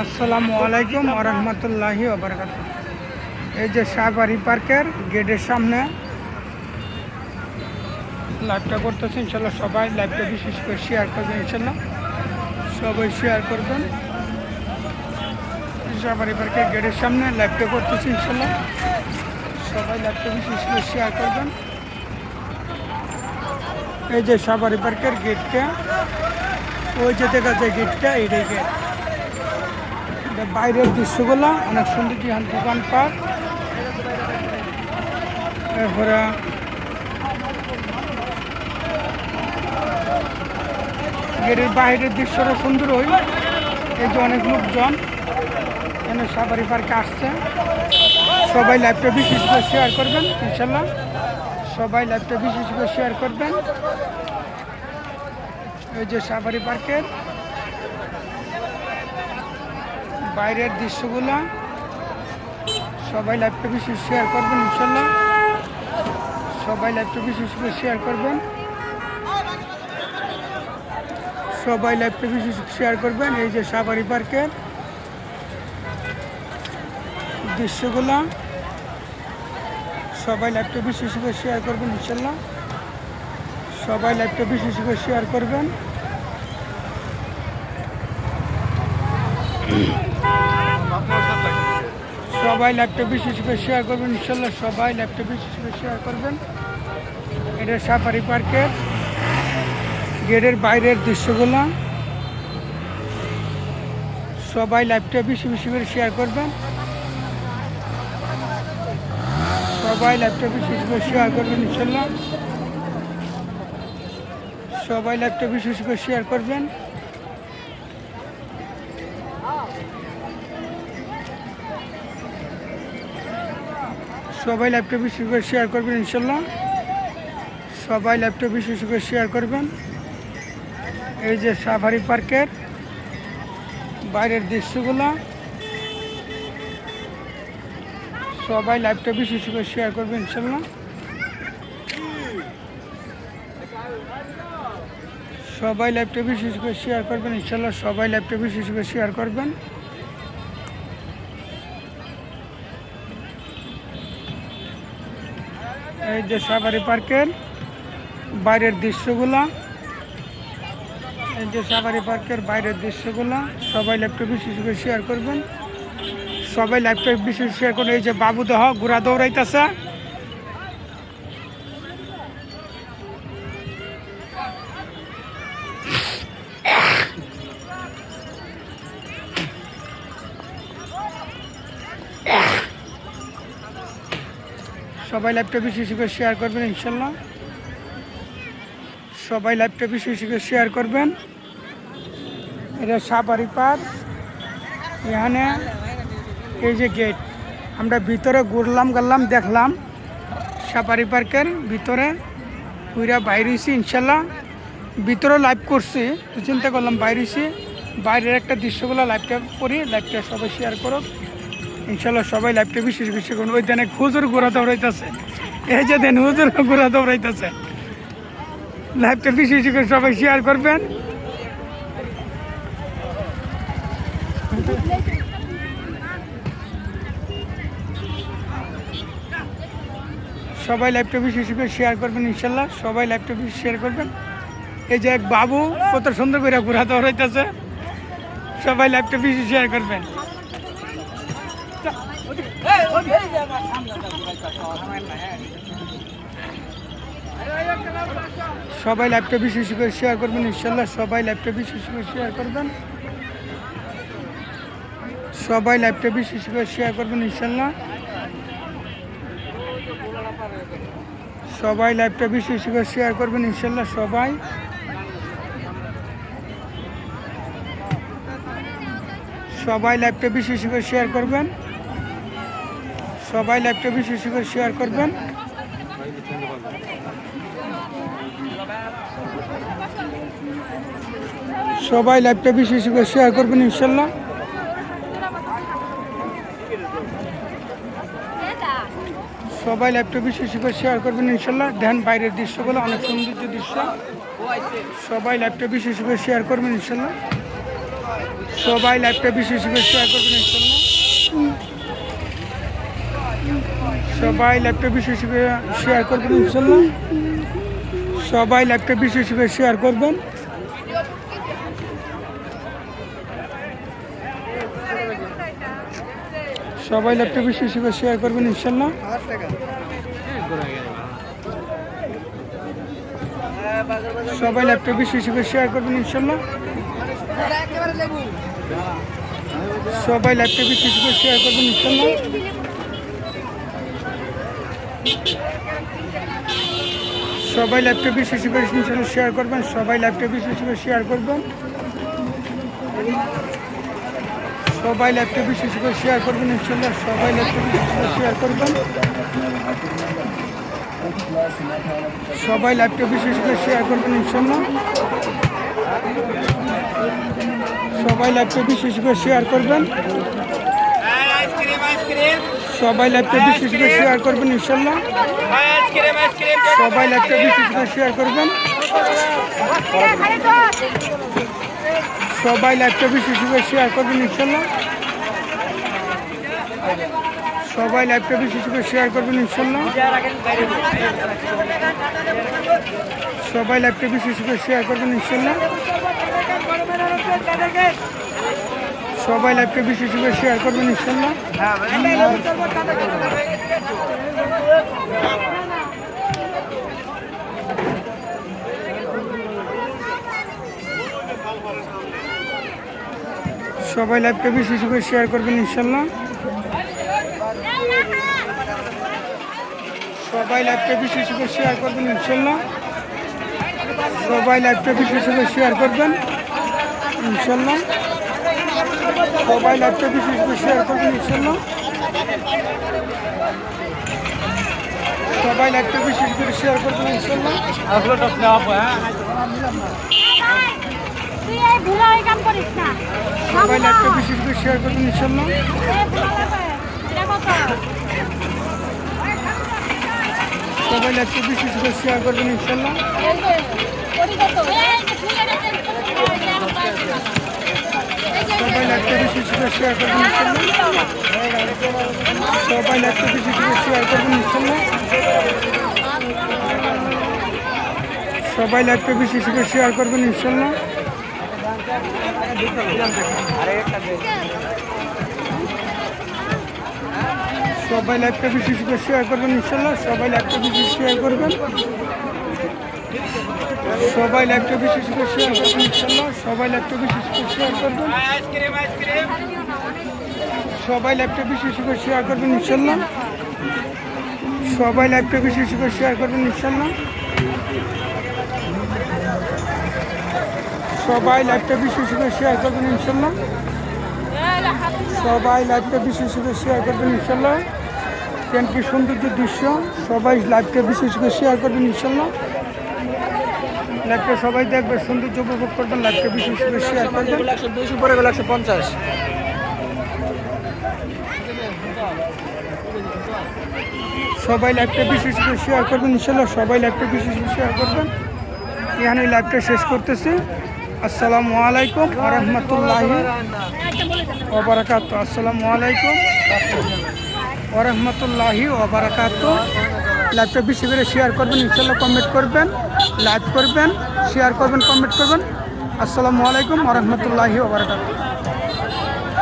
আসসালামু আলাইকুম ওয়া রাহমাতুল্লাহি ওয়া বারাকাতুহু। এই যে শাহবাড়ি পার্কের গেটের সামনে লাইভটা করতেছি, ইনশাল্লাহ সবাই লাইভটা বিশেষ করে শেয়ার করবেন, ইনশাল্লাহ সবাই শেয়ার করবেন। শাহবাড়ি পার্কের গেটের সামনে লাইভটা করতেছি, ইনশাল্লাহ সবাই লাইভটা বিশেষ করে শেয়ার করবেন। এই যে শাহবাড়ি পার্কের গেটটা, ওই যে দেখা যায় গেটটা, এইটাই গেট। বাইরের দৃশ্যগুলো অনেক সুন্দর, দোকানপাট, এরপরে গেটের বাইরের দৃশ্যটা সুন্দর। ওই এই যে অনেক লোকজন এখানে শাহবাড়ি পার্কে আসছে। সবাই লাইভটা বিশেষ করে শেয়ার করবেন, ইনশাল্লাহ সবাই লাইভটা বিশেষ করে শেয়ার করবেন। এই যে শাহবাড়ি পার্কের বাইরের দৃশ্যগুলো সবাই লাইভটা বিশেষ শেয়ার করবেন, ইনশাল্লাহ সবাই লাইভটা বিশেষ করে শেয়ার করবেন। সবাই লাইভটা বিশেষ শেয়ার করবেন। এই যে শাহবাড়ি পার্কের দৃশ্যগুলো সবাই লাইভটা বিশেষ করে শেয়ার করবেন, ইনশাল্লাহ সবাই লাইভটা বিশেষ করে শেয়ার করবেন। সবাই লাইভটা বিশেষ করে শেয়ার করবেন, ইনশাল্লাহ সবাই লাইভটা বিশেষ করে শেয়ার করবেন। এটা শাহবাড়ি পার্কের গেটের বাইরের দৃশ্যগুলো সবাই লাইভটা বেশি বেশি করে শেয়ার করবেন। সবাই লাইভটা বিশেষ করে শেয়ার করবেন, ইনশাল্লাহ সবাই লাইভটা বিশেষ করে শেয়ার করবেন। সবাই লাইভটা বেশি করে শেয়ার করবেন, ইনশাল্লাহ সবাই লাইভটা বিশেষ করে শেয়ার করবেন। এই যে শাহবাড়ি পার্কের বাইরের দৃশ্যগুলো সবাই লাইভটা বিশেষ করে শেয়ার করবেন, ইনশাল্লাহ সবাই লাইভটা বিশেষ করে শেয়ার করবেন, ইনশাল্লাহ সবাই লাইভটা বিশেষ করে শেয়ার করবেন। এই যে শাহবাড়ি পার্কের বাইরের দৃশ্যগুলো, এই যে শাহবাড়ি পার্কের বাইরের দৃশ্যগুলো সবাই লাইভটা বিশেষ করে শেয়ার করবেন। সবাই লাইভটা বিশেষ শেয়ার করবেন। এই যে বাবু দেহ ঘোড়া দৌড়াইতেছে, সবাই লাইভটা বেশি করে শেয়ার করবেন, ইনশাল্লাহ সবাই লাইভটা বেশি করে শেয়ার করবেন। এটা শাহবাড়ি পার্ক, এখানে এই যে গেট, আমরা ভিতরে ঘুরলাম গেলাম দেখলাম শাহবাড়ি পার্কের ভিতরে পুরা বাইরেছি, ইনশাল্লাহ ভিতরে লাইভ করছি তো চিন্তা করলাম বাইরেছি, বাইরের একটা দৃশ্যগুলো লাইভটা করি, লাইভটা সবাই শেয়ার করো, ইনশাল্লাহ সবাই লাইভটা বিশেষ বেশি করুন। ওই দেন হুজুর ঘোরা দৌড়াইতেছে, এই যে দেন হুজুর ঘোরা দৌড়াইতেছে, লাইভটা বিশেষ করে সবাই শেয়ার করবেন। সবাই লাইভটা বিশেষ করে শেয়ার করবেন, ইনশাল্লাহ সবাই লাইভটা বেশি শেয়ার করবেন। এই যে এক বাবু কত সুন্দর করে ঘোরা দৌড়াইতেছে, সবাই লাইভটা বেশি শেয়ার করবেন। সবাই লাইভটা বিশেষ করে শেয়ার করবেন, ইনশাল্লাহ সবাই লাইভটা বিশেষ করে শেয়ার করবেন। সবাই লাইভটা বিশেষ করে শেয়ার করবেন, ইনশাল্লাহ সবাই লাইভটা বিশেষ করে শেয়ার করবেন, ইনশাল্লাহ সবাই সবাই লাইভটা বিশেষ করে শেয়ার করবেন। সবাই লাইভটা বিশেষ করে শেয়ার করবেন। সবাই লাইভটা বিশেষ করে শেয়ার করবেন, ইনশাল্লাহ সবাই লাইভটা বিশেষ করে শেয়ার করবেন, ইনশাল্লাহ ধ্যান বাইরের দৃশ্যগুলো অনেক সৌন্দর্য দৃশ্য, সবাই লাইভটা বিশেষ করে শেয়ার করবেন, ইনশাল্লাহ সবাই লাইভটা বেশি বেশি করে শেয়ার করবেন ইনশাল্লাহ। সবাই লাইভটা বেশি বেশি করে শেয়ার করবেন ইনশাল্লাহ। সবাই লাইভটা বেশি বেশি করে শেয়ার করবেন। সবাই লাইভটা বেশি বেশি করে শেয়ার করবেন ইনশাল্লাহ। সবাই লাইভটা বেশি বেশি করে শেয়ার করবেন ইনশাল্লাহ। সবাই লাইভটা বেশি বেশি করে শেয়ার করবেন ইনশাল্লাহ। সবাই লাইভটা বেশি বেশি করে ইনশাল্লাহ শেয়ার করবেন। সবাই লাইভটা বেশি বেশি করে শেয়ার করবেন। সবাই লাইভটা বেশি বেশি করে শেয়ার করবেন ইনশাল্লাহ। সবাই লাইভটা বেশি বেশি করে শেয়ার করবেন। সবাই লাইভটা বেশি বেশি করে শেয়ার করবেন ইনশাল্লাহ। সবাই লাইভটা বেশি বেশি করে শেয়ার করবেন। সবাই লাইভটা বেশি বেশি করে শেয়ার করবেন ইনশাল্লাহ। সবাই লাইভটা বেশি বেশি করে শেয়ার করবেন। সবাই লাইভটা বেশি বেশি করে শেয়ার করবেন ইনশাল্লাহ। সবাই লাইভটা বেশি বেশি করে শেয়ার করবেন ইনশাল্লাহ। সবাই লাইভটা বেশি বেশি করে শেয়ার করবেন ইনশাল্লাহ। সবাই লাইভটা বেশি বেশি করে শেয়ার করবেন ইনশাল্লাহ। সবাই লাইভটা বেশি বেশি করে শেয়ার করবেন ইনশাল্লাহ। সবাই লাইভটা বেশি বেশি করে শেয়ার করবেন ইনশাল্লাহ। সবাই লাইভটা বেশি বেশি করে শেয়ার করবেন ইনশাল্লাহ। সবাই লাইভটা বেশি বেশি করে শেয়ার করবেন ইনশাল্লাহ। সবাই লাইভটা বেশি বেশি করে শেয়ার করবেন ইনশাল্লাহ। সবাই লাইভটা বেশি বেশি করে শেয়ার করবেন ইনশাল্লাহ। সবাই লাইভটা বেশি বেশি করে শেয়ার করবেন ইনশাল্লাহ। সবাই লাইভটা বেশি বেশি করে শেয়ার করবেন ইনশাল্লাহ। সবাই লাইভটা বেশি বেশি করে শেয়ার করবেন ইনশাল্লাহ। সবাই লাইভটা বেশি বেশি করে শেয়ার করবেন ইনশাল্লাহ। সবাই লাইভটা বেশি বেশি করে শেয়ার করবেন ইনশাল্লাহ। সবাই লাইভটা বেশি শেয়ার করবেন। সবাই লাইভটা বেশি বেশি করে শেয়ার করবেন ইনশাল্লাহ। সবাই লাইভটা বেশি বেশি করে শেয়ার করবেন। সবাই লাইভটা বেশি বেশি করে শেয়ার করবেন ইনশাল্লাহ। সবাই লাইভটা বেশি বেশি করে শেয়ার করবেন ইনশাল্লাহ। সবাই লাইভটা বেশি বেশি করে শেয়ার করবেন ইনশাল্লাহ। সবাই লাইভটা বেশি বেশি করে শেয়ার করবেন ইনশাল্লাহ। কেন কি সৌন্দর্য দৃশ্য, সবাই লাইভটা বেশি বেশি করে শেয়ার করবেন ইনশাল্লাহ। লাইভটা সবাই দেখবে, সৌন্দর্য উপভোগ করবেন। লাইভটা বেশি বেশি করে শেয়ার করবেন। 100 পরে গেল 150। সবাই লাইভটা বেশি বেশি করে শেয়ার করবেন ইনশাল্লাহ। সবাই লাইভটা বেশি বেশি শেয়ার করবেন। এখানে লাইভটা শেষ করতেছি। আসসালামু আলাইকুম ওয়া রাহমাতুল্লাহি ওয়া বারাকাতুহু। আসসালামু আলাইকুম ওয়া রাহমাতুল্লাহি ওয়া বারাকাতুহু। লাইভটা বেশি করে শেয়ার করবেন ইনশাল্লাহ। কমেন্ট করবেন, লাইক করবেন, শেয়ার করবেন, কমেন্ট করবেন। আসসালামু আলাইকুম ওয়া রাহমাতুল্লাহি ওয়া বারাকাতুহু।